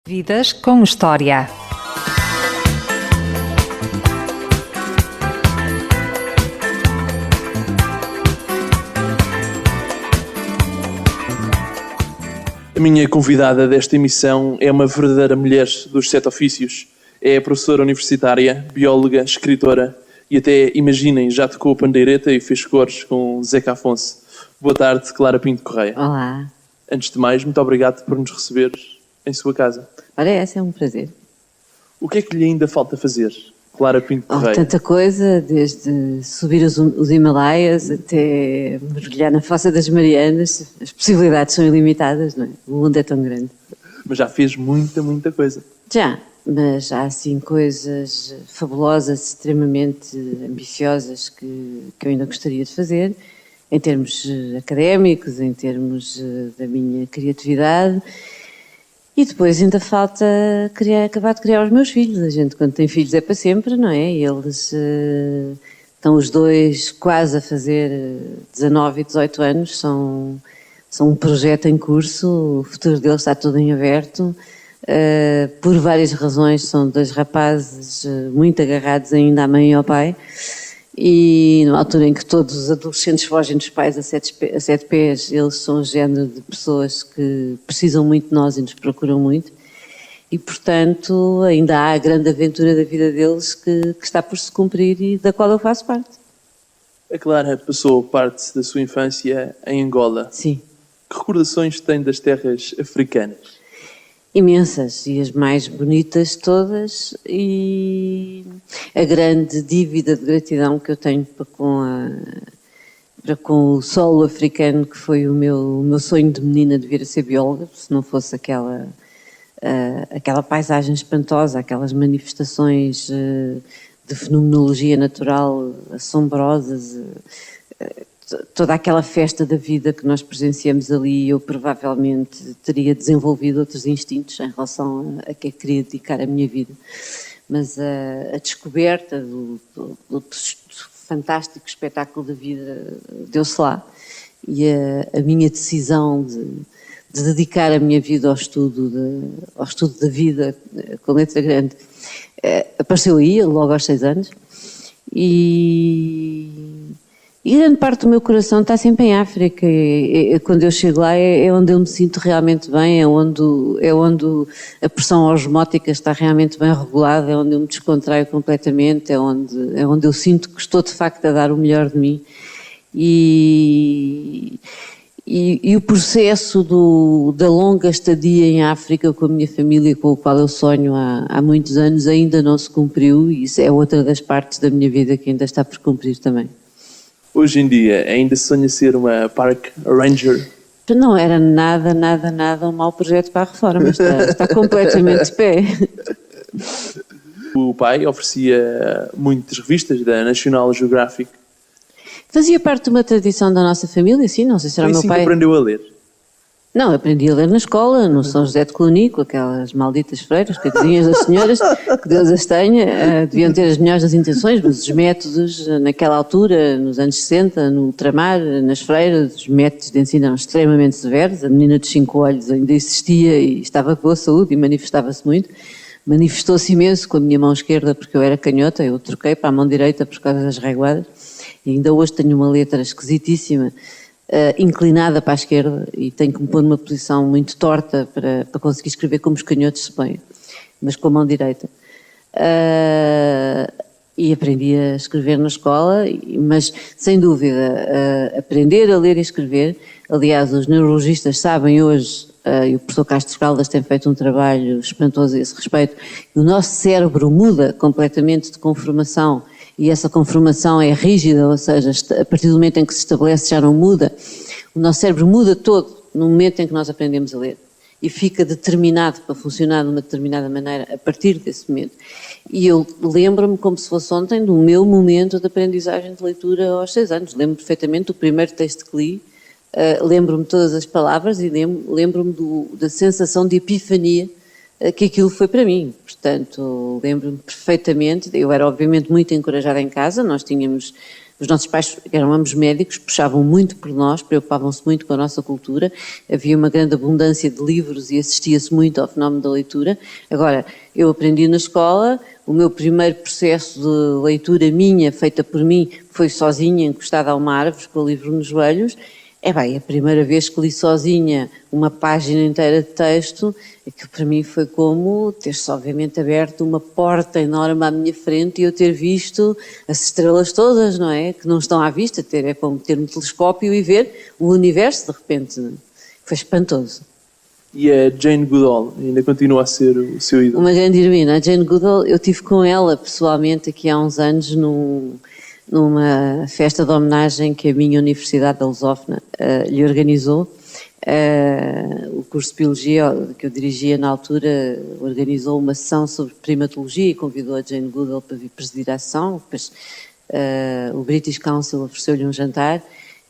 Vidas com História. A minha convidada desta emissão é uma verdadeira mulher dos 7 ofícios. É professora universitária, bióloga, escritora e até, imaginem, já tocou a pandeireta e fez cores com Zeca Afonso. Boa tarde, Clara Pinto Correia. Olá. Antes de mais, muito obrigado por nos receber em sua casa. Olha, essa é um prazer. O que é que lhe ainda falta fazer, Clara Pinto Correia? Tanta coisa, desde subir os Himalaias até mergulhar na Fossa das Marianas. As possibilidades são ilimitadas, não é? O mundo é tão grande. Mas já fez muita coisa. Já, mas há assim coisas fabulosas, extremamente ambiciosas que eu ainda gostaria de fazer, em termos académicos, em termos da minha criatividade. E depois ainda falta acabar de criar os meus filhos. A gente, quando tem filhos, é para sempre, não é? Eles estão os dois quase a fazer 19 e 18 anos, são um projeto em curso, o futuro deles está tudo em aberto. Por várias razões, são dois rapazes muito agarrados ainda à mãe e ao pai. E na altura em que todos os adolescentes fogem dos pais a sete pés, eles são o género de pessoas que precisam muito de nós e nos procuram muito. E, portanto, ainda há a grande aventura da vida deles que está por se cumprir e da qual eu faço parte. A Clara passou parte da sua infância em Angola. Sim. Que recordações tem das terras africanas? Imensas, e as mais bonitas todas, e a grande dívida de gratidão que eu tenho para com o solo africano, que foi o meu sonho de menina de vir a ser bióloga. Se não fosse aquela paisagem espantosa, aquelas manifestações de fenomenologia natural assombrosas, toda aquela festa da vida que nós presenciamos ali, eu provavelmente teria desenvolvido outros instintos em relação a que queria dedicar a minha vida. Mas a descoberta do fantástico espetáculo da vida deu-se lá. E a minha decisão de dedicar a minha vida ao estudo da vida, com letra grande, apareceu aí, logo aos 6 anos. E grande parte do meu coração está sempre em África. Quando eu chego lá é onde eu me sinto realmente bem, é onde a pressão osmótica está realmente bem regulada, é onde eu me descontraio completamente, é onde eu sinto que estou de facto a dar o melhor de mim. E o processo da longa estadia em África com a minha família, com o qual eu sonho há muitos anos, ainda não se cumpriu, e isso é outra das partes da minha vida que ainda está por cumprir também. Hoje em dia, ainda sonha ser uma Park Ranger? Não era nada um mau projeto para a reforma, está completamente de pé. O pai oferecia muitas revistas da National Geographic. Fazia parte de uma tradição da nossa família, sim, não sei se era o meu pai. Que aprendeu a ler? Não, aprendi a ler na escola, no São José de Cluny, com aquelas malditas freiras, coitadinhas das senhoras, que Deus as tenha, deviam ter as melhores das intenções, mas os métodos, naquela altura, nos anos 60, no ultramar, nas freiras, os métodos de ensino eram extremamente severos. A menina dos 5 olhos ainda existia e estava com boa saúde e manifestava-se muito. Manifestou-se imenso com a minha mão esquerda, porque eu era canhota, eu troquei para a mão direita por causa das reguadas, e ainda hoje tenho uma letra esquisitíssima, inclinada para a esquerda, e tenho que me pôr numa posição muito torta para conseguir escrever como os canhotos se põem, mas com a mão direita. E aprendi a escrever na escola, mas sem dúvida, aprender a ler e escrever. Aliás, os neurologistas sabem hoje, e o professor Castro Caldas tem feito um trabalho espantoso a esse respeito, que o nosso cérebro muda completamente de conformação, e essa conformação é rígida, ou seja, a partir do momento em que se estabelece já não muda. O nosso cérebro muda todo no momento em que nós aprendemos a ler e fica determinado para funcionar de uma determinada maneira a partir desse momento. E eu lembro-me como se fosse ontem do meu momento de aprendizagem de leitura aos 6 anos. Lembro perfeitamente do primeiro texto que li, lembro-me de todas as palavras e lembro-me da sensação de epifania que aquilo foi para mim. Portanto, lembro-me perfeitamente. Eu era obviamente muito encorajada em casa, nós tínhamos Os nossos pais eram ambos médicos, puxavam muito por nós, preocupavam-se muito com a nossa cultura, havia uma grande abundância de livros e assistia-se muito ao fenómeno da leitura. Agora, eu aprendi na escola, o meu primeiro processo de leitura minha, feita por mim, foi sozinha, encostada a uma árvore, com o livro nos joelhos. A primeira vez que li sozinha uma página inteira de texto, que para mim foi como ter-se obviamente aberto uma porta enorme à minha frente e eu ter visto as estrelas todas, não é? Que não estão à vista, é como ter um telescópio e ver o universo de repente. Não é? Foi espantoso. E a Jane Goodall ainda continua a ser o seu ídolo? Uma grande heroína. A Jane Goodall, eu tive com ela pessoalmente aqui há uns anos numa festa de homenagem que a minha Universidade da Lusófona lhe organizou. O curso de Biologia que eu dirigia na altura organizou uma sessão sobre primatologia e convidou a Jane Goodall para vir presidir a sessão. Depois o British Council ofereceu-lhe um jantar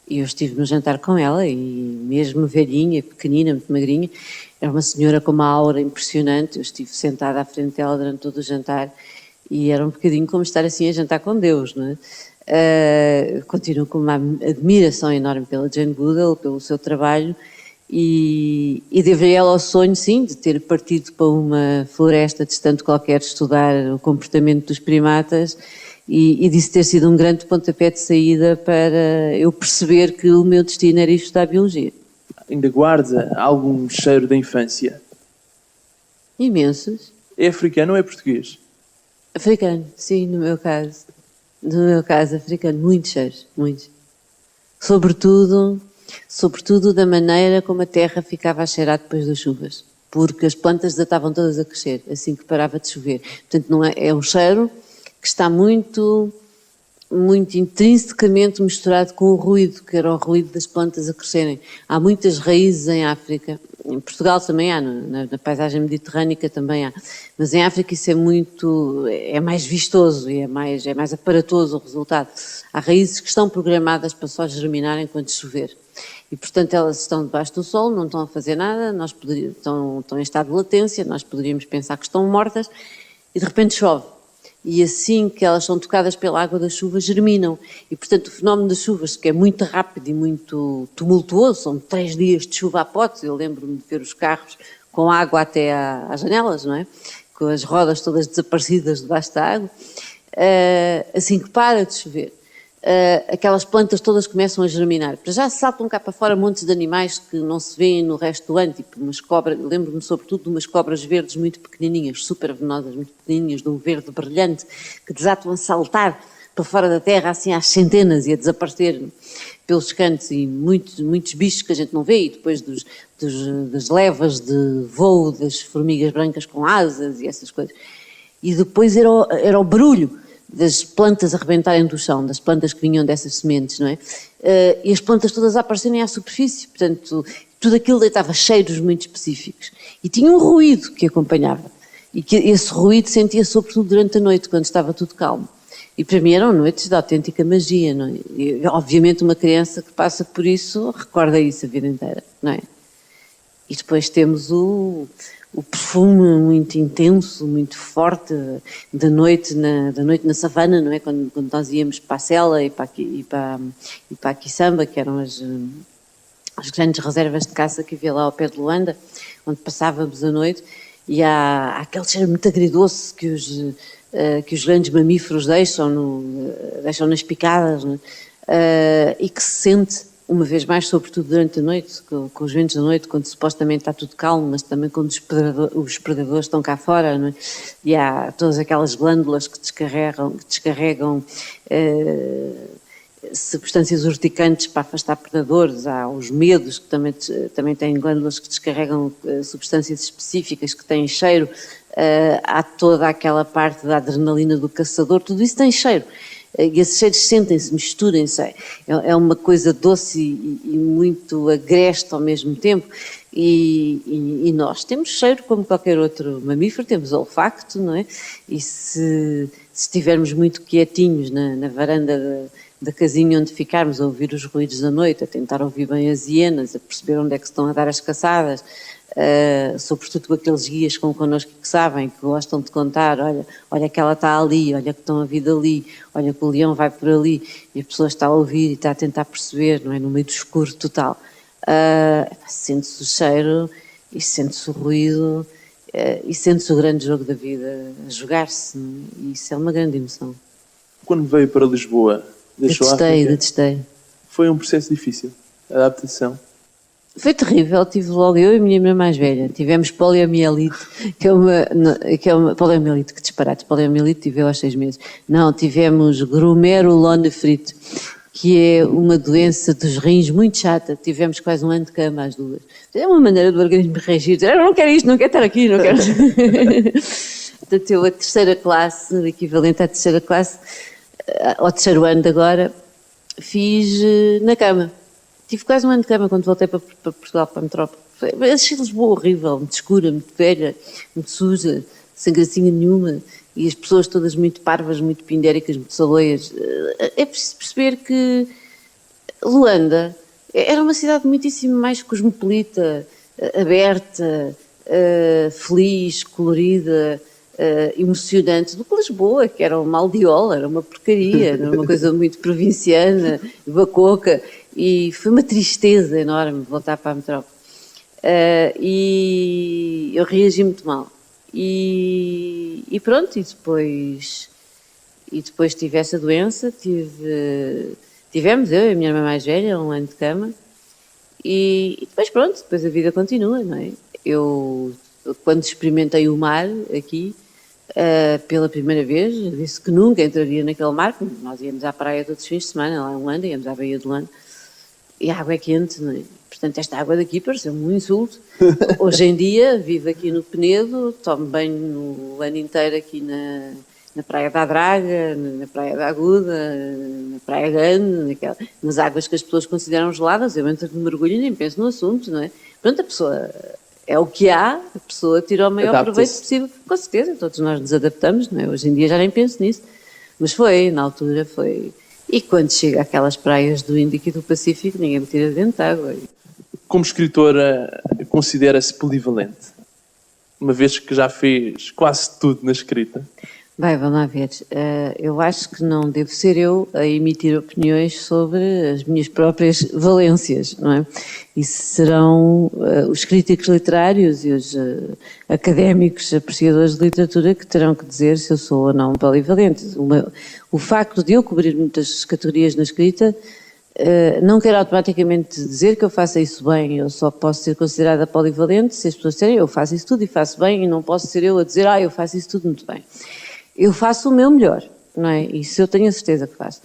e eu estive no jantar com ela e mesmo velhinha, pequenina, muito magrinha, era uma senhora com uma aura impressionante. Eu estive sentada à frente dela durante todo o jantar e era um bocadinho como estar assim a jantar com Deus, não é? Continuo com uma admiração enorme pela Jane Goodall, pelo seu trabalho e devo a ela o sonho, sim, de ter partido para uma floresta distante qualquer estudar o comportamento dos primatas e disso ter sido um grande pontapé de saída para eu perceber que o meu destino era ir estudar Biologia. Ainda guarda algum cheiro da infância? Imensos. É africano ou é português? Africano, sim, no meu caso. No meu caso, africano, muitos cheiros, muitos. Sobretudo da maneira como a terra ficava a cheirar depois das chuvas. Porque as plantas já estavam todas a crescer, assim que parava de chover. Portanto, não é um cheiro que está muito intrinsecamente misturado com o ruído, que era o ruído das plantas a crescerem. Há muitas raízes em África, em Portugal também há, na paisagem mediterrânica também há, mas em África isso é mais vistoso e é mais aparatoso o resultado. Há raízes que estão programadas para só germinarem quando chover. E, portanto, elas estão debaixo do sol, não estão a fazer nada, estão em estado de latência, nós poderíamos pensar que estão mortas, e de repente chove. E assim que elas são tocadas pela água da chuva, germinam. E, portanto, o fenómeno das chuvas, que é muito rápido e muito tumultuoso, são 3 dias de chuva a potes, eu lembro-me de ver os carros com água até às janelas, não é? Com as rodas todas desaparecidas debaixo da água. Assim que para de chover, aquelas plantas todas começam a germinar. Para já saltam cá para fora montes de animais que não se vêem no resto do ano, tipo umas cobras, lembro-me sobretudo de umas cobras verdes muito pequenininhas, super venenosas, muito pequenininhas, de um verde brilhante, que desatam a saltar para fora da terra assim às centenas e a desaparecer pelos cantos, e muitos bichos que a gente não vê, e depois das levas de voo das formigas brancas com asas e essas coisas. E depois era o barulho das plantas a rebentarem do chão, das plantas que vinham dessas sementes, não é? E as plantas todas a aparecerem à superfície, portanto, tudo aquilo deitava cheiros muito específicos. E tinha um ruído que acompanhava, e que esse ruído sentia sobretudo durante a noite, quando estava tudo calmo. E para mim eram noites de autêntica magia, não é? E, obviamente uma criança que passa por isso recorda isso a vida inteira, não é? E depois temos o perfume muito intenso, muito forte da noite na savana, não é? Quando nós íamos para a Sela e para a Quiçamba, que eram as grandes reservas de caça que havia lá ao pé de Luanda, onde passávamos a noite, e há aquele cheiro muito agridoce que os grandes mamíferos deixam nas picadas, não é? E que se sente uma vez mais, sobretudo durante a noite, com os ventos da noite, quando supostamente está tudo calmo, mas também quando os predadores estão cá fora, não é? E há todas aquelas glândulas que descarregam substâncias urticantes para afastar predadores, há os medos, que também têm glândulas que descarregam substâncias específicas, que têm cheiro, há toda aquela parte da adrenalina do caçador, tudo isso tem cheiro. E esses cheiros sentem-se, misturam-se, é uma coisa doce e muito agreste ao mesmo tempo, e nós temos cheiro como qualquer outro mamífero, temos olfacto, não é? E se estivermos muito quietinhos na varanda da casinha onde ficarmos, a ouvir os ruídos da noite, a tentar ouvir bem as hienas, a perceber onde é que se estão a dar as caçadas, sobretudo aqueles guias que vão connosco que sabem, que gostam de contar, olha que ela está ali, olha que estão a vir dali, olha que o leão vai por ali, e a pessoa está a ouvir e está a tentar perceber, não é? No meio do escuro total. Sente-se o cheiro e sente-se o ruído e sente-se o grande jogo da vida a jogar-se, e isso é uma grande emoção. Quando veio para Lisboa, deixou a África? Detestei. Foi um processo difícil, a adaptação. Foi terrível, tive logo eu e a minha irmã mais velha, tivemos poliomielite, que é uma poliomielite, que disparate, poliomielite tive eu aos 6 meses. Não, tivemos glomerulonefrite, que é uma doença dos rins muito chata, tivemos quase um ano de cama as duas. É uma maneira do organismo reagir, dizer, eu não quero isto, não quero estar aqui, não quero... Portanto, eu a terceira classe, o equivalente à terceira classe, ao terceiro ano de agora, fiz na cama. Tive quase um ano de cama quando voltei para Portugal, para a metrópole. Achei Lisboa horrível, muito escura, muito velha, muito suja, sem gracinha nenhuma, e as pessoas todas muito parvas, muito pindéricas, muito saloias. É preciso perceber que Luanda era uma cidade muitíssimo mais cosmopolita, aberta, feliz, colorida, emocionante do que Lisboa, que era uma aldeola, era uma porcaria, era uma coisa muito provinciana, bacoca, e foi uma tristeza enorme voltar para a metrópole. E eu reagi muito mal. E pronto, e depois tive essa doença, tivemos eu e a minha irmã mais velha, um ano de cama, e depois pronto, depois a vida continua, não é? Eu, quando experimentei o mar aqui, pela primeira vez, disse que nunca entraria naquele mar, porque nós íamos à praia todos os fins de semana, lá em Luanda, íamos à Baía de Luanda, e a água é quente, não é? Portanto, esta água daqui pareceu-me um insulto. Hoje em dia, vivo aqui no Penedo, tomo banho o ano inteiro aqui na Praia da Draga, na Praia da Aguda, na Praia Grande, nas águas que as pessoas consideram geladas. Eu entro de mergulho e nem penso no assunto, não é? Pronto, a pessoa é o que há, a pessoa tira o maior proveito possível. Com certeza, todos nós nos adaptamos, não é? Hoje em dia já nem penso nisso. Mas na altura foi... E quando chega àquelas praias do Índico e do Pacífico, ninguém me tira dentro de água. Como escritora, considera-se polivalente? Uma vez que já fez quase tudo na escrita. Bem, vamos lá ver. Eu acho que não devo ser eu a emitir opiniões sobre as minhas próprias valências, não é? Isso serão os críticos literários e os académicos apreciadores de literatura que terão que dizer se eu sou ou não polivalente. O facto de eu cobrir muitas categorias na escrita não quer automaticamente dizer que eu faça isso bem. Eu só posso ser considerada polivalente se as pessoas disserem eu faço isso tudo e faço bem, e não posso ser eu a dizer eu faço isso tudo muito bem. Eu faço o meu melhor, não é? Isso eu tenho a certeza que faço.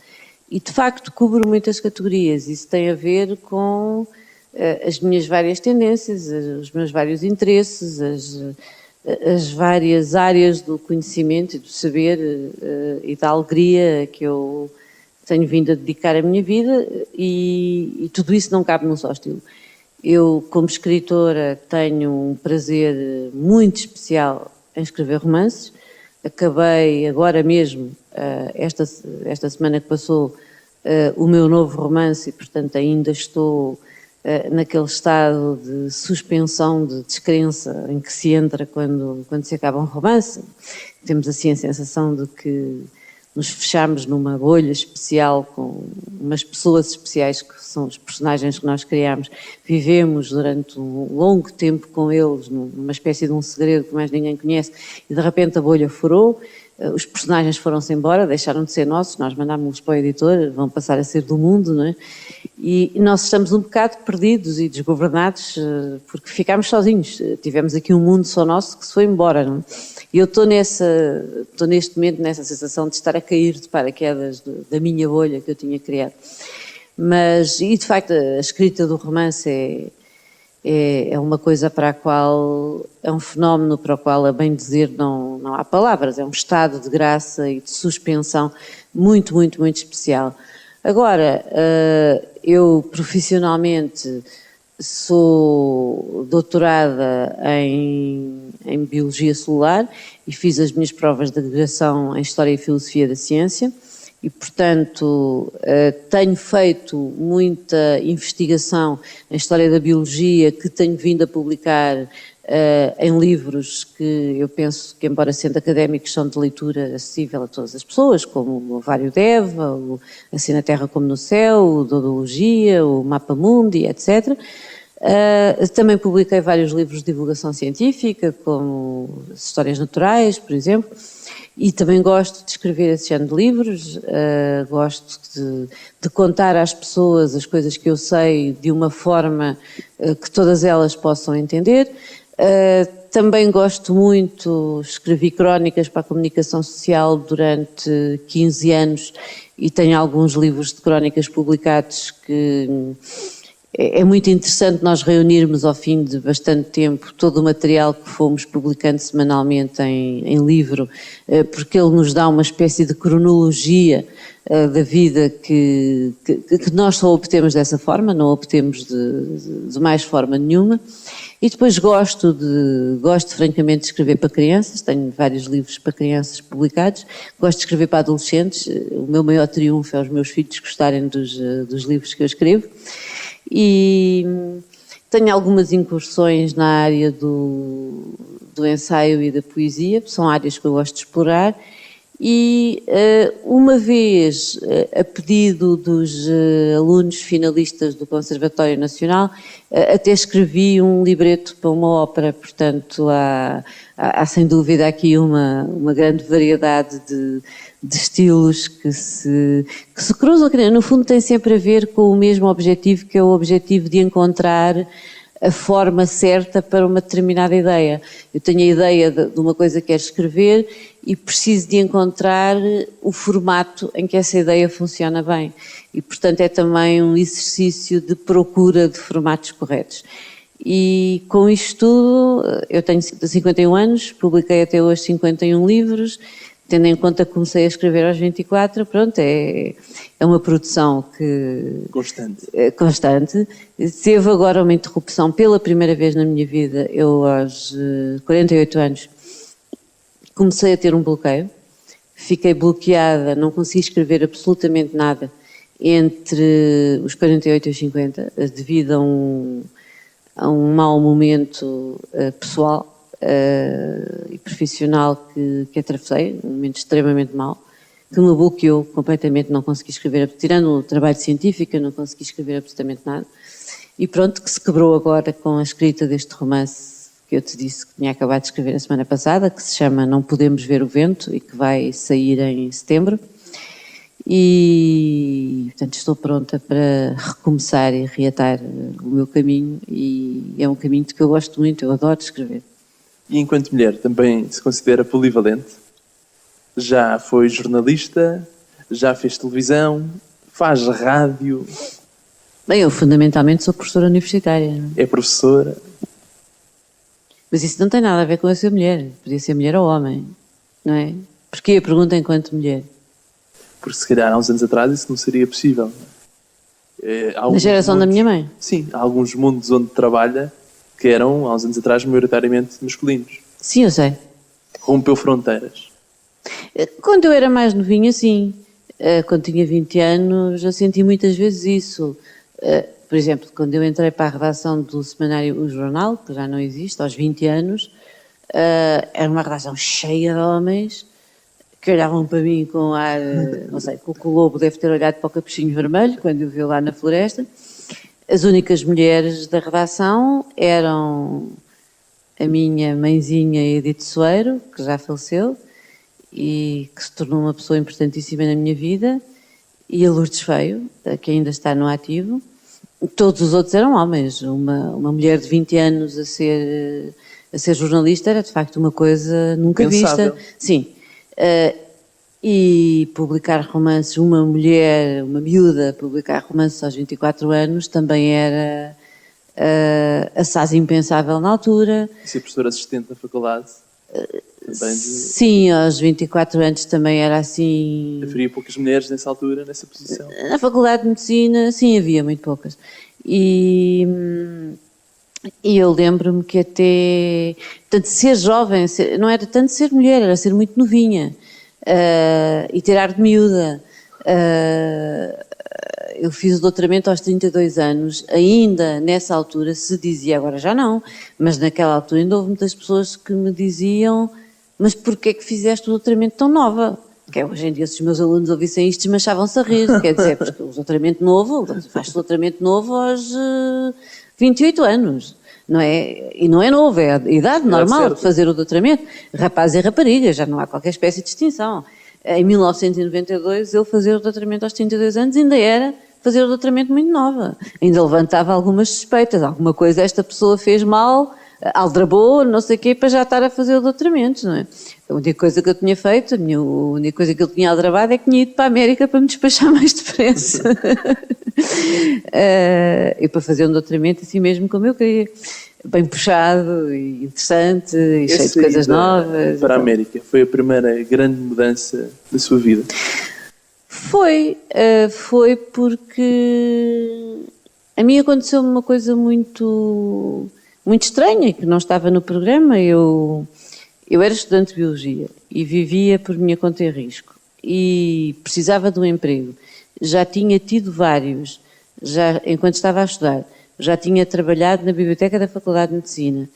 E, de facto, cubro muitas categorias. Isso tem a ver com as minhas várias tendências, os meus vários interesses, as várias áreas do conhecimento e do saber e da alegria que eu tenho vindo a dedicar à minha vida, e tudo isso não cabe num só estilo. Eu, como escritora, tenho um prazer muito especial em escrever romances. Acabei agora mesmo, esta semana que passou, o meu novo romance, e portanto ainda estou naquele estado de suspensão, de descrença em que se entra quando se acaba um romance. Temos assim a sensação de que nos fechamos numa bolha especial com umas pessoas especiais que são os personagens que nós criamos. Vivemos durante um longo tempo com eles, numa espécie de um segredo que mais ninguém conhece, e de repente a bolha furou, os personagens foram-se embora, deixaram de ser nossos, nós mandámos-los para o editor, vão passar a ser do mundo, não é? E nós estamos um bocado perdidos e desgovernados porque ficámos sozinhos. Tivemos aqui um mundo só nosso que se foi embora, não é? E eu estou neste momento nessa sensação de estar a cair de paraquedas da minha bolha que eu tinha criado. E de facto a escrita do romance é uma coisa para a qual, é um fenómeno para o qual, a bem dizer, não há palavras, é um estado de graça e de suspensão muito, muito, muito especial. Agora, eu profissionalmente sou doutorada em Biologia Celular e fiz as minhas provas de graduação em História e Filosofia da Ciência. e, portanto, tenho feito muita investigação em história da biologia, que tenho vindo a publicar em livros que eu penso que, embora sendo académicos, são de leitura acessível a todas as pessoas, como o Ovário de Eva, o Assim na Terra como no Céu, o Dodologia, o Mapa Mundi, etc. Também publiquei vários livros de divulgação científica, como Histórias Naturais, por exemplo, e também gosto de escrever esse género de livros, gosto de contar às pessoas as coisas que eu sei de uma forma que todas elas possam entender. Também gosto muito, escrevi crónicas para a comunicação social durante 15 anos e tenho alguns livros de crónicas publicados que é muito interessante nós reunirmos ao fim de bastante tempo todo o material que fomos publicando semanalmente em livro, porque ele nos dá uma espécie de cronologia da vida que nós só obtemos dessa forma, não obtemos de mais forma nenhuma. E depois gosto francamente de escrever para crianças, tenho vários livros para crianças publicados, gosto de escrever para adolescentes, o meu maior triunfo é os meus filhos gostarem dos livros que eu escrevo. E tenho algumas incursões na área do ensaio e da poesia, são áreas que eu gosto de explorar. E uma vez, a pedido dos alunos finalistas do Conservatório Nacional, até escrevi um libreto para uma ópera, portanto há sem dúvida aqui uma grande variedade de estilos que se cruzam, que no fundo tem sempre a ver com o mesmo objetivo, que é o objetivo de encontrar a forma certa para uma determinada ideia. Eu tenho a ideia de uma coisa que quero escrever e preciso de encontrar o formato em que essa ideia funciona bem. E, portanto, é também um exercício de procura de formatos corretos. E com isto tudo, eu tenho 51 anos, publiquei até hoje 51 livros, tendo em conta que comecei a escrever aos 24, pronto, é uma produção que... Constante. Teve agora uma interrupção pela primeira vez na minha vida. Eu, aos 48 anos, comecei a ter um bloqueio. Fiquei bloqueada, não consegui escrever absolutamente nada entre os 48 e os 50, devido a um mau momento pessoal e profissional que atravessei, um momento extremamente mau, que me bloqueou completamente, não consegui escrever, tirando o trabalho científico, não consegui escrever absolutamente nada. E pronto, que se quebrou agora com a escrita deste romance que eu te disse que tinha acabado de escrever a semana passada, que se chama Não Podemos Ver o Vento e que vai sair em setembro. E, portanto, estou pronta para recomeçar e reatar o meu caminho, e é um caminho de que eu gosto muito, eu adoro escrever. E enquanto mulher também se considera polivalente? Já foi jornalista, já fez televisão, faz rádio... Bem, eu fundamentalmente sou professora universitária. É professora... Mas isso não tem nada a ver com eu ser mulher. Podia ser mulher ou homem, não é? Porquê a pergunta enquanto mulher? Porque se calhar há uns anos atrás isso não seria possível. Na geração da minha mãe? Sim, há alguns mundos onde trabalha que eram, há uns anos atrás, maioritariamente masculinos. Sim, eu sei. Rompeu fronteiras. Quando eu era mais novinha, sim. Quando tinha 20 anos, eu senti muitas vezes isso. Por exemplo, quando eu entrei para a redação do semanário O Jornal, que já não existe, aos 20 anos, era uma redação cheia de homens que olhavam para mim com ar, não sei, o Lobo deve ter olhado para o Capuchinho Vermelho, quando eu vi lá na floresta. As únicas mulheres da redação eram a minha mãezinha Edith Soeiro, que já faleceu, e que se tornou uma pessoa importantíssima na minha vida, e a Lourdes Feio, que ainda está no ativo. Todos os outros eram homens. Uma mulher de 20 anos a ser jornalista era, de facto, uma coisa nunca Pensável. vista. Sim. E publicar romances, uma mulher, uma miúda, publicar romances aos 24 anos também era assaz impensável na altura. E ser professora assistente na faculdade? Sim, aos 24 anos também era assim. Haveria poucas mulheres nessa altura, nessa posição? Na Faculdade de Medicina, sim, havia muito poucas. E eu lembro-me que até... Portanto, ser jovem, não era tanto ser mulher, era ser muito novinha. E ter ar de miúda. Eu fiz o doutoramento aos 32 anos, ainda nessa altura se dizia, agora já não, mas naquela altura ainda houve muitas pessoas que me diziam: mas porquê é que fizeste o doutoramento tão nova? Que hoje em dia, se os meus alunos ouvissem isto, desmanchavam-se a rir, quer dizer, porque o doutoramento novo, faz-se doutoramento novo aos 28 anos. Não é? E não é novo, é a idade normal de fazer o doutoramento. Rapaz e rapariga, já não há qualquer espécie de distinção. Em 1992, eu fazer o doutoramento aos 32 anos ainda era fazer o doutoramento muito nova. Ainda levantava algumas suspeitas, alguma coisa esta pessoa fez mal, aldrabou, não sei o quê, para já estar a fazer o doutoramento, não é? A única coisa que eu tinha feito, a única coisa que eu tinha aldrabado é que tinha ido para a América para me despachar mais depressa. E para fazer um doutoramento assim mesmo como eu queria. Bem puxado e interessante e cheio de coisas novas. Para a América, foi a primeira grande mudança da sua vida? Foi porque a mim aconteceu uma coisa muito estranha, que não estava no programa. Eu era estudante de Biologia e vivia por minha conta e risco e precisava de um emprego. Já tinha tido vários, já enquanto estava a estudar. Já tinha trabalhado na biblioteca da Faculdade de Medicina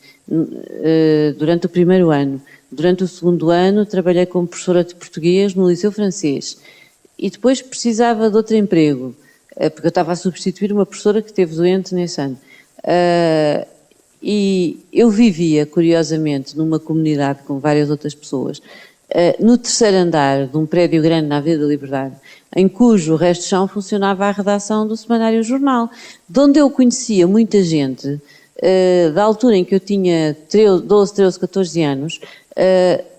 durante o primeiro ano. Durante o segundo ano trabalhei como professora de português no Liceu Francês. E depois precisava de outro emprego, porque eu estava a substituir uma professora que esteve doente nesse ano. E eu vivia, curiosamente, numa comunidade com várias outras pessoas, no terceiro andar de um prédio grande na Avenida da Liberdade, em cujo resto de chão funcionava a redação do Semanário Jornal, de onde eu conhecia muita gente, da altura em que eu tinha 12, 13, 14 anos,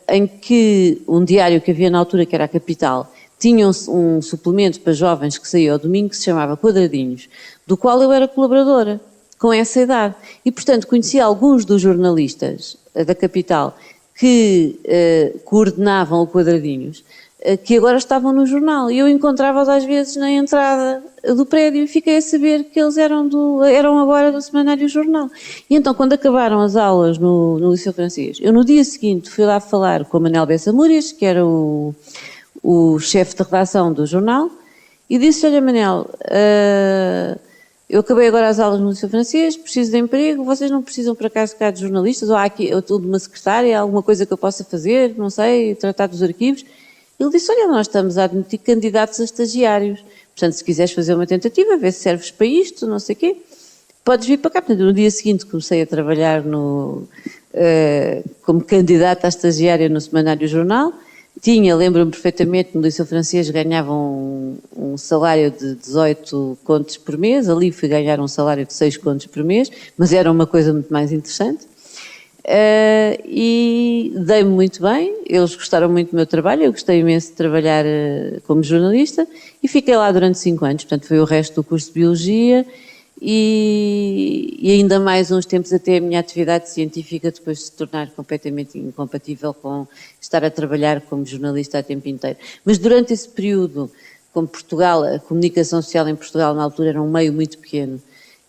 em que um diário que havia na altura, que era a Capital, tinha um suplemento para jovens que saía ao domingo, que se chamava Quadradinhos, do qual eu era colaboradora, com essa idade. E, portanto, conhecia alguns dos jornalistas da Capital que coordenavam o Quadradinhos, que agora estavam no jornal. E eu encontrava-os às vezes na entrada do prédio e fiquei a saber que eles eram agora do Semanário Jornal. E então, quando acabaram as aulas no Liceu Francês, eu no dia seguinte fui lá falar com o Manel Bessa Múrias, que era o chefe de redação do jornal, e disse: olha, Manel, eu acabei agora as aulas no Liceu Francês, preciso de emprego, vocês não precisam por acaso ficar de jornalistas, ou há aqui, eu estou de uma secretária, alguma coisa que eu possa fazer, não sei, tratar dos arquivos? Ele disse: olha, nós estamos a admitir candidatos a estagiários, portanto, se quiseres fazer uma tentativa, ver se serves para isto, não sei o quê, podes vir para cá. Portanto, no dia seguinte comecei a trabalhar como candidata a estagiária no Semanário Jornal. Lembro-me perfeitamente, no Liceu Francês ganhava um salário de 18 contos por mês, ali fui ganhar um salário de 6 contos por mês, mas era uma coisa muito mais interessante. E dei-me muito bem, eles gostaram muito do meu trabalho, eu gostei imenso de trabalhar como jornalista e fiquei lá durante 5 anos, portanto foi o resto do curso de Biologia e ainda mais uns tempos até a minha atividade científica depois de se tornar completamente incompatível com estar a trabalhar como jornalista a tempo inteiro. Mas durante esse período, como Portugal, a comunicação social em Portugal na altura era um meio muito pequeno,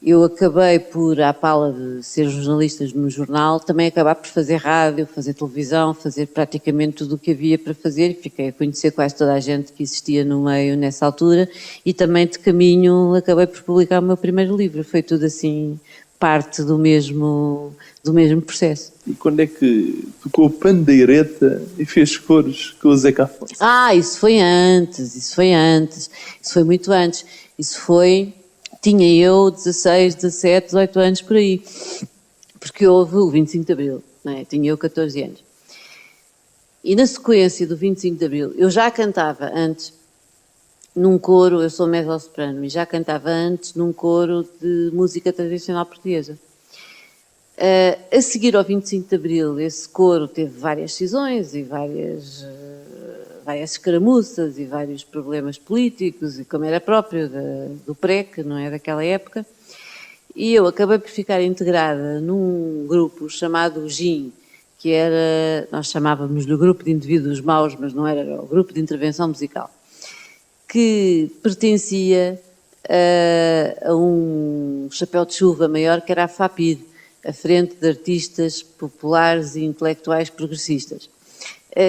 eu acabei por, à pala de ser jornalista no jornal, também acabar por fazer rádio, fazer televisão, fazer praticamente tudo o que havia para fazer e fiquei a conhecer quase toda a gente que existia no meio nessa altura e também de caminho acabei por publicar o meu primeiro livro. Foi tudo assim parte do mesmo processo. E quando é que tocou pandeireta e fez cores com o Zeca Afonso? Isso foi muito antes. Tinha eu 16, 17, 18 anos por aí, porque houve o 25 de Abril, não é? Tinha eu 14 anos. E na sequência do 25 de Abril, eu já cantava antes num coro, eu sou mezzo-soprano, e já cantava antes num coro de música tradicional portuguesa. A seguir ao 25 de Abril, esse coro teve várias cisões e várias escaramuças e vários problemas políticos, e como era próprio do PREC, não é, daquela época, e eu acabei por ficar integrada num grupo chamado GIM, que era, nós chamávamos-lhe o Grupo de Indivíduos Maus, mas não era o Grupo de Intervenção Musical, que pertencia a um chapéu de chuva maior, que era a FAPID, a Frente de Artistas Populares e Intelectuais Progressistas,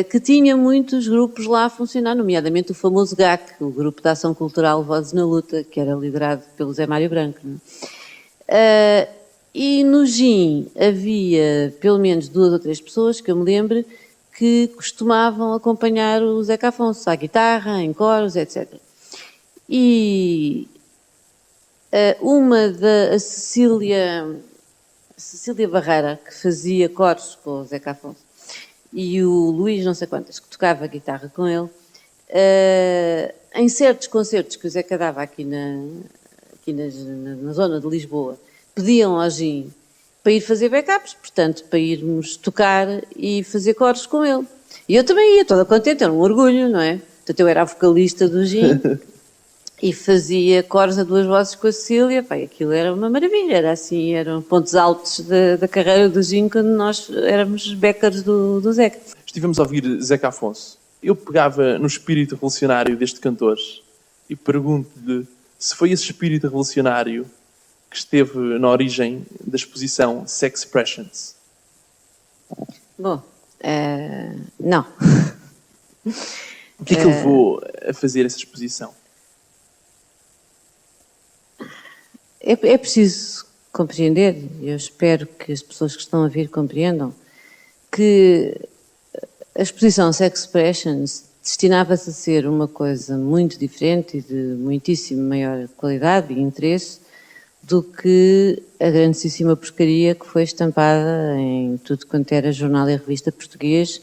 que tinha muitos grupos lá a funcionar, nomeadamente o famoso GAC, o Grupo de Ação Cultural Vozes na Luta, que era liderado pelo Zé Mário Branco. Não é? E no GIM havia pelo menos 2 ou 3 pessoas, que eu me lembro, que costumavam acompanhar o Zeca Afonso à guitarra, em coros, etc. E uma da Cecília Barreira, que fazia coros com o Zeca Afonso, e o Luís não sei quantas, que tocava guitarra com ele, em certos concertos que o Zeca dava aqui na zona de Lisboa, pediam ao GIM para ir fazer backups, portanto, para irmos tocar e fazer coros com ele. E eu também ia, toda contente, era um orgulho, não é? Portanto, eu era a vocalista do GIM e fazia coros a 2 vozes com a Cecília. Pá, aquilo era uma maravilha, era assim, eram pontos altos da carreira do GIM quando nós éramos backers do Zeca. Estivemos a ouvir Zeca Afonso. Eu pegava no espírito revolucionário deste cantor e pergunto-lhe se foi esse espírito revolucionário que esteve na origem da exposição Sex Expressions. Bom, não. O que é que levou a fazer essa exposição? É preciso compreender, e eu espero que as pessoas que estão a vir compreendam, que a exposição Sex Expressions destinava-se a ser uma coisa muito diferente e de muitíssimo maior qualidade e interesse do que a grandíssima porcaria que foi estampada em tudo quanto era jornal e revista português,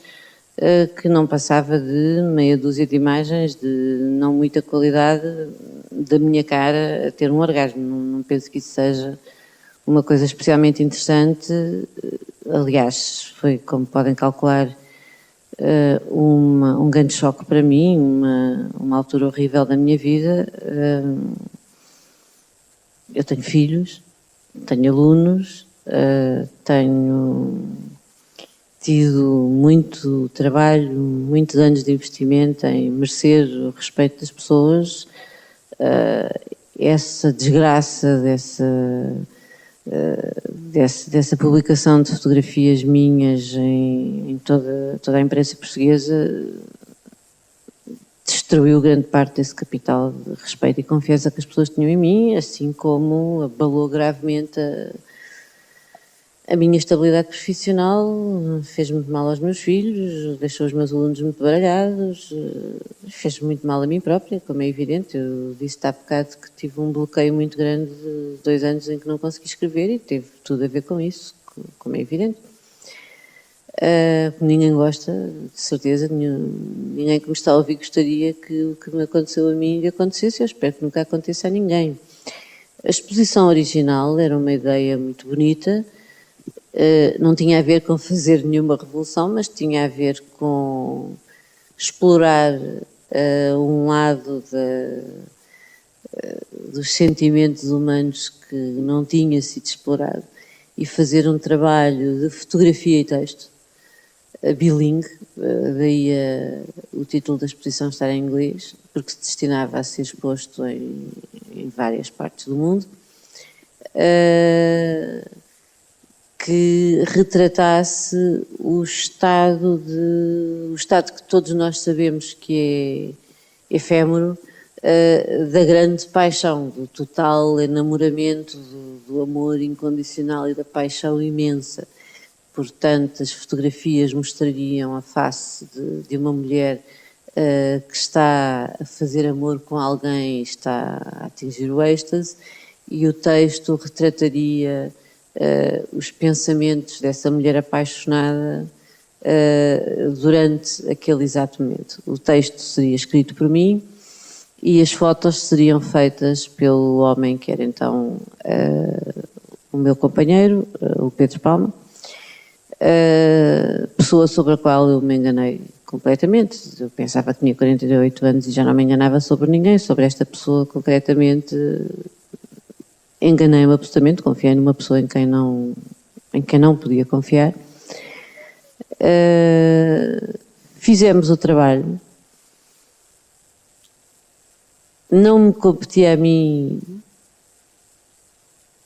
que não passava de meia dúzia de imagens de não muita qualidade da minha cara a ter um orgasmo. Não penso que isso seja uma coisa especialmente interessante. Aliás, foi, como podem calcular, um grande choque para mim, uma altura horrível da minha vida. Eu tenho filhos, tenho alunos, tenho tido muito trabalho, muitos anos de investimento em merecer o respeito das pessoas. Essa desgraça dessa publicação de fotografias minhas em toda a imprensa portuguesa destruiu grande parte desse capital de respeito e confiança que as pessoas tinham em mim, assim como abalou gravemente a minha estabilidade profissional, fez muito mal aos meus filhos, deixou os meus alunos muito baralhados, fez muito mal a mim própria, como é evidente. Eu disse há bocado que tive um bloqueio muito grande de 2 anos em que não consegui escrever e teve tudo a ver com isso, como é evidente. Ninguém gosta, de certeza, ninguém que me está a ouvir gostaria que o que me aconteceu a mim lhe acontecesse. Eu espero que nunca aconteça a ninguém. A exposição original era uma ideia muito bonita, não tinha a ver com fazer nenhuma revolução, mas tinha a ver com explorar um lado dos sentimentos humanos que não tinha sido explorado e fazer um trabalho de fotografia e texto bilingue, daí o título da exposição estar em inglês, porque se destinava a ser exposto em várias partes do mundo, que retratasse o estado que todos nós sabemos que é efêmero, da grande paixão, do total enamoramento, do amor incondicional e da paixão imensa. Portanto, as fotografias mostrariam a face de uma mulher que está a fazer amor com alguém e está a atingir o êxtase, e o texto retrataria os pensamentos dessa mulher apaixonada durante aquele exato momento. O texto seria escrito por mim e as fotos seriam feitas pelo homem que era então o meu companheiro, o Pedro Palma, pessoa sobre a qual eu me enganei completamente. Eu pensava que tinha 48 anos e já não me enganava sobre ninguém. Sobre esta pessoa concretamente enganei-me absolutamente, confiei numa pessoa em quem não podia confiar. Fizemos o trabalho. Não me competia a mim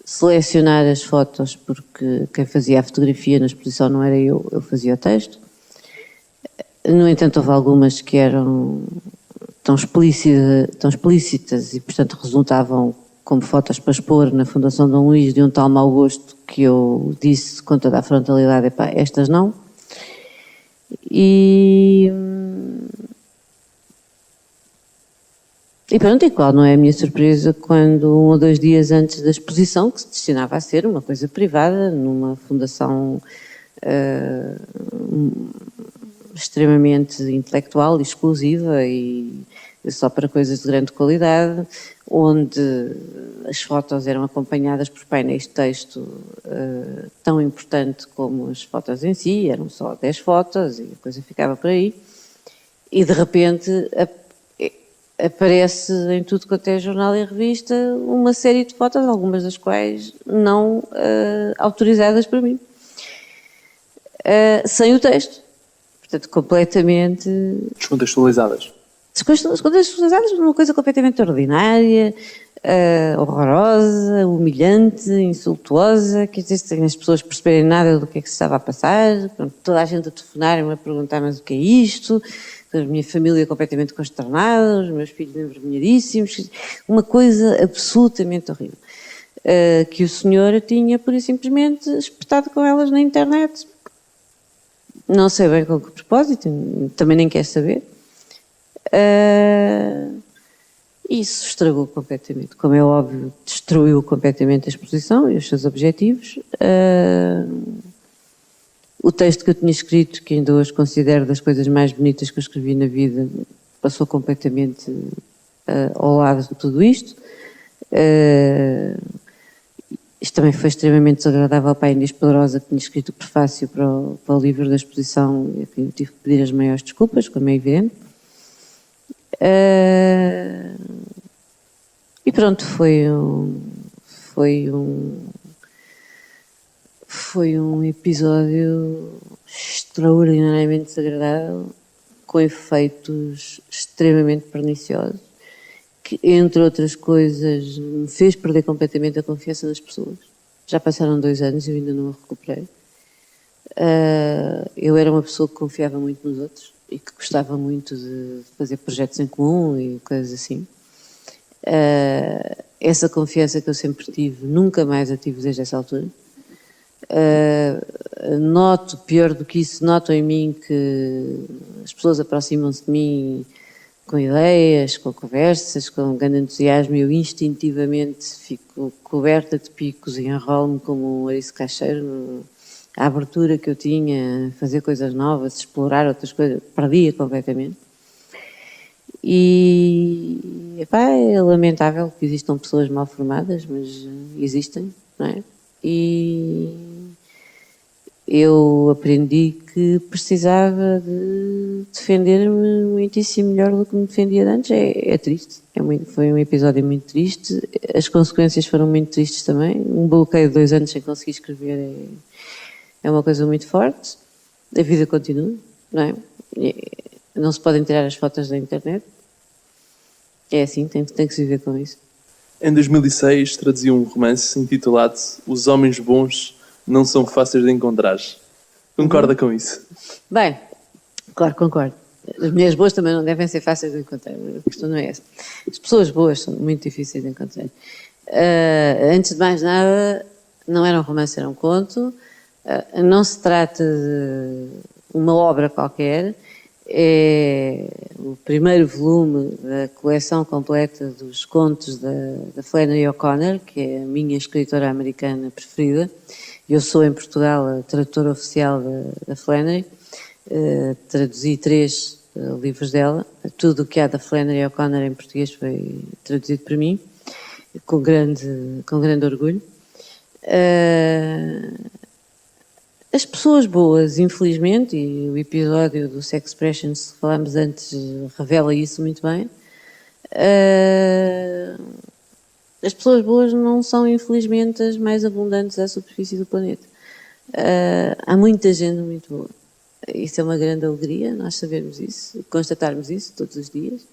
selecionar as fotos, porque quem fazia a fotografia na exposição não era eu fazia o texto. No entanto, houve algumas que eram tão explícitas e, portanto, resultavam como fotos para expor na Fundação Dom Luís de um tal mau gosto que eu disse com toda a frontalidade, epá, estas não. E pronto, e qual não é a minha surpresa quando 1 ou 2 dias antes da exposição, que se destinava a ser uma coisa privada, numa fundação extremamente intelectual e exclusiva e só para coisas de grande qualidade, onde as fotos eram acompanhadas por painéis de texto tão importante como as fotos em si, eram só 10 fotos e a coisa ficava por aí. E de repente aparece em tudo quanto é jornal e revista uma série de fotos, algumas das quais não autorizadas por mim, sem o texto. Portanto, completamente Descontextualizadas. Descontextualizadas, uma coisa completamente ordinária, horrorosa, humilhante, insultuosa, quer dizer, sem as pessoas perceberem nada do que é que se estava a passar, toda a gente a telefonar-me a perguntar, mas o que é isto? A minha família completamente consternada, os meus filhos envergonhadíssimos, uma coisa absolutamente horrível. Que o senhor tinha, pura e simplesmente, espetado com elas na internet. Não sei bem com que propósito, também nem quer saber. Isso estragou completamente, como é óbvio, destruiu completamente a exposição e os seus objetivos. O texto que eu tinha escrito, que ainda hoje considero das coisas mais bonitas que eu escrevi na vida, passou completamente ao lado de tudo isto. Isto também foi extremamente desagradável para a Inês Pedrosa, que tinha escrito o prefácio para o livro da exposição, e eu tive que pedir as maiores desculpas, como é evidente. E pronto, foi um episódio extraordinariamente desagradável, com efeitos extremamente perniciosos, que, entre outras coisas, me fez perder completamente a confiança das pessoas. Já passaram 2 anos e eu ainda não a recuperei. Eu era uma pessoa que confiava muito nos outros e que gostava muito de fazer projetos em comum e coisas assim. Essa confiança que eu sempre tive, nunca mais a tive desde essa altura. Noto, pior do que isso, noto em mim que as pessoas aproximam-se de mim com ideias, com conversas, com grande entusiasmo, e eu instintivamente fico coberta de picos e enrolo-me como um ouriço caixeiro. A abertura que eu tinha, fazer coisas novas, explorar outras coisas, perdia completamente. E epá, é lamentável que existam pessoas mal formadas, mas existem, não é? E eu aprendi que precisava de defender-me muitíssimo melhor do que me defendia antes. É triste, foi um episódio muito triste, as consequências foram muito tristes também. Um bloqueio de 2 anos sem conseguir escrever é uma coisa muito forte. A vida continua, não é? Não se podem tirar as fotos da internet. É assim, tem que se viver com isso. Em 2006, traduziu um romance intitulado Os Homens Bons Não São Fáceis de Encontrar. Concorda com isso? Bem, claro, concordo. As mulheres boas também não devem ser fáceis de encontrar. A questão não é essa. As pessoas boas são muito difíceis de encontrar. Antes de mais nada, não era um romance, era um conto. Não se trata de uma obra qualquer. É o primeiro volume da coleção completa dos contos da Flannery O'Connor, que é a minha escritora americana preferida. Eu sou em Portugal a tradutora oficial da Flannery. Traduzi 3 livros dela. Tudo o que há da Flannery O'Connor em português foi traduzido por mim, com grande orgulho. As pessoas boas, infelizmente, e o episódio do Sex Expressions que falámos antes revela isso muito bem, as pessoas boas não são, infelizmente, as mais abundantes à superfície do planeta. Há muita gente muito boa. Isso é uma grande alegria, nós sabermos isso, constatarmos isso todos os dias.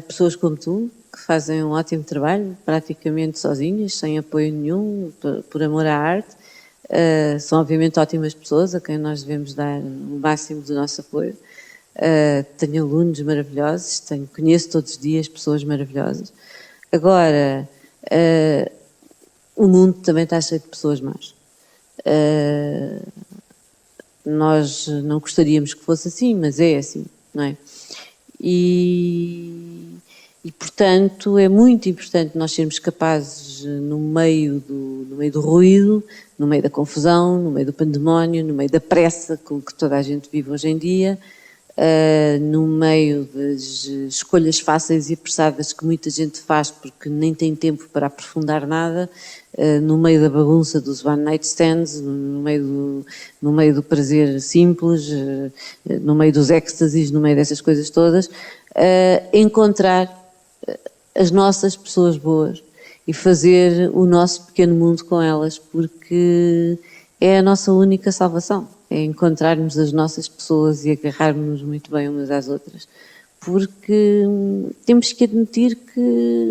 Pessoas como tu, que fazem um ótimo trabalho, praticamente sozinhas, sem apoio nenhum, por amor à arte, São obviamente ótimas pessoas a quem nós devemos dar o máximo do nosso apoio. Tenho alunos maravilhosos, conheço todos os dias pessoas maravilhosas. Agora, o mundo também está cheio de pessoas más. Nós não gostaríamos que fosse assim, mas é assim, não é? E portanto, é muito importante nós sermos capazes, no meio do ruído, no meio da confusão, no meio do pandemónio, no meio da pressa com que toda a gente vive hoje em dia, no meio das escolhas fáceis e apressadas que muita gente faz porque nem tem tempo para aprofundar nada, no meio da bagunça dos one night stands, no meio do prazer simples, no meio dos êxtases, no meio dessas coisas todas, encontrar as nossas pessoas boas e fazer o nosso pequeno mundo com elas, porque é a nossa única salvação, é encontrarmos as nossas pessoas e agarrarmos muito bem umas às outras, porque temos que admitir que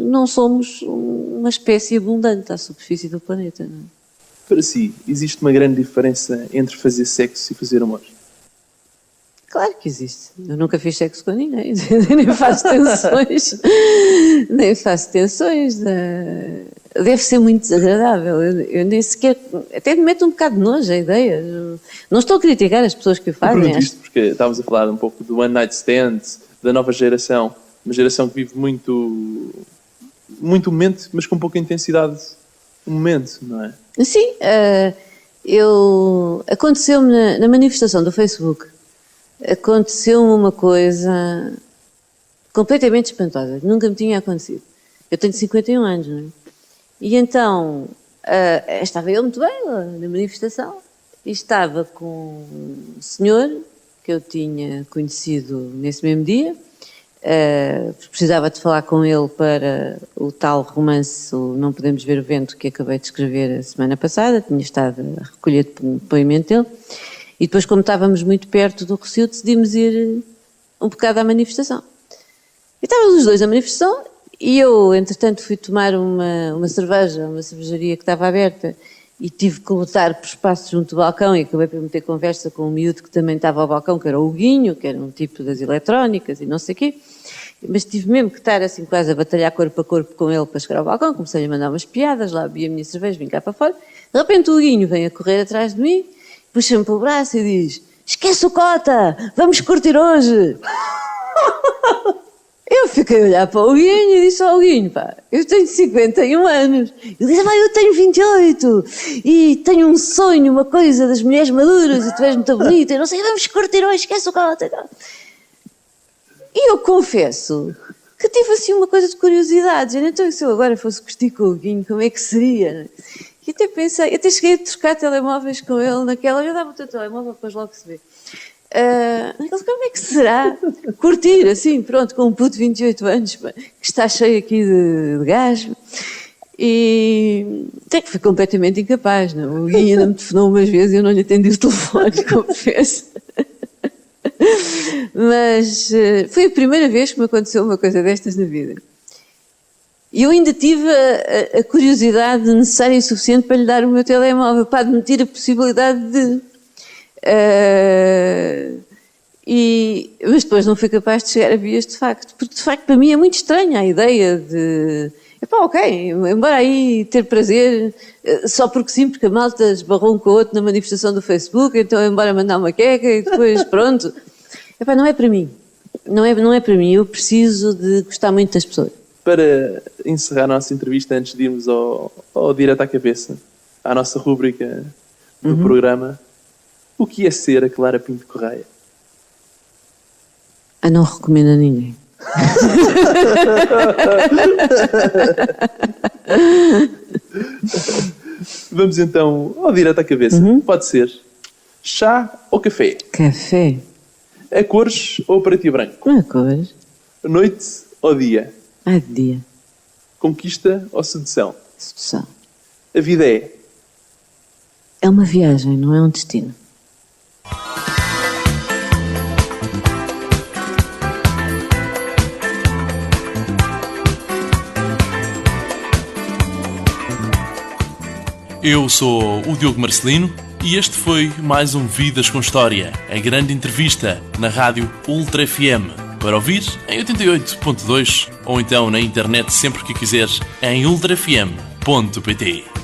não somos uma espécie abundante à superfície do planeta. Não é? Para si, existe uma grande diferença entre fazer sexo e fazer amor? Claro que existe. Eu nunca fiz sexo com ninguém, nem faço tensões. Nem faço tensões. Deve ser muito desagradável. Eu nem sequer. Até me meto um bocado de nojo a ideia. Não estou a criticar as pessoas que o fazem. Eu pergunto isto porque estávamos a falar um pouco do one night stand, da nova geração. Uma geração que vive muito momento, mas com pouca intensidade o momento, não é? Sim. Aconteceu-me na manifestação do Facebook. Aconteceu-me uma coisa completamente espantosa, que nunca me tinha acontecido. Eu tenho 51 anos, não é? E então, estava eu muito bem lá na manifestação, e estava com um senhor que eu tinha conhecido nesse mesmo dia, precisava de falar com ele para o tal romance o Não Podemos Ver o Vento que acabei de escrever a semana passada, tinha estado a recolher o depoimento dele. E depois, como estávamos muito perto do Rossio, decidimos ir um bocado à manifestação. E estávamos os dois na manifestação e eu, entretanto, fui tomar uma cerveja, uma cervejaria que estava aberta e tive que lutar por espaço junto do balcão e acabei por meter conversa com um miúdo que também estava ao balcão, que era o Huguinho, que era um tipo das eletrónicas e não sei o quê. Mas tive mesmo que estar assim quase a batalhar corpo a corpo com ele para chegar ao balcão, comecei a mandar umas piadas, lá bebi a minha cerveja, vim cá para fora. De repente o Huguinho vem a correr atrás de mim, puxa-me pelo braço e diz: esquece o Cota, vamos curtir hoje. Eu fiquei a olhar para o Huguinho e disse ao Huguinho: pá, eu tenho 51 anos. Ele disse: pá, eu tenho 28 e tenho um sonho, uma coisa das mulheres maduras e tu és muito bonita e não sei, vamos curtir hoje, esquece o Cota. E eu confesso que tive assim uma coisa de curiosidade. Então, se eu agora fosse curtir com o Huguinho, como é que seria? E até pensei, até cheguei a trocar telemóveis com ele naquela, eu dava o teu telemóvel, depois logo se vê. Como é que será curtir assim, pronto, com um puto de 28 anos, que está cheio aqui de gás. E até que fui completamente incapaz, não? O Guinha ainda me telefonou umas vezes e eu não lhe atendi o telefone, confesso. Mas foi a primeira vez que me aconteceu uma coisa destas na vida. E eu ainda tive a curiosidade necessária e suficiente para lhe dar o meu telemóvel, para admitir a possibilidade de... mas depois não fui capaz de chegar a vias de facto, porque de facto para mim é muito estranha a ideia de... embora aí ter prazer, só porque sim, porque a malta esbarrou um com o outro na manifestação do Facebook, então embora mandar uma queca e depois pronto. Não é para mim. Não é para mim. Eu preciso de gostar muito das pessoas. Para encerrar a nossa entrevista, antes de irmos ao Direto à Cabeça, à nossa rúbrica do programa, o que é ser a Clara Pinto Correia? Não recomendo a ninguém. Vamos então ao Direto à Cabeça. Pode ser chá ou café? Café. A cores ou preto e branco? Não é cores. Noite ou dia? De dia. Conquista ou sedução? Sedução. A vida é? É uma viagem, não é um destino. Eu sou o Diogo Marcelino e este foi mais um Vidas com História, a grande entrevista na rádio Ultra FM, para ouvir em 88.2 ou então na internet sempre que quiseres em ultrafm.pt.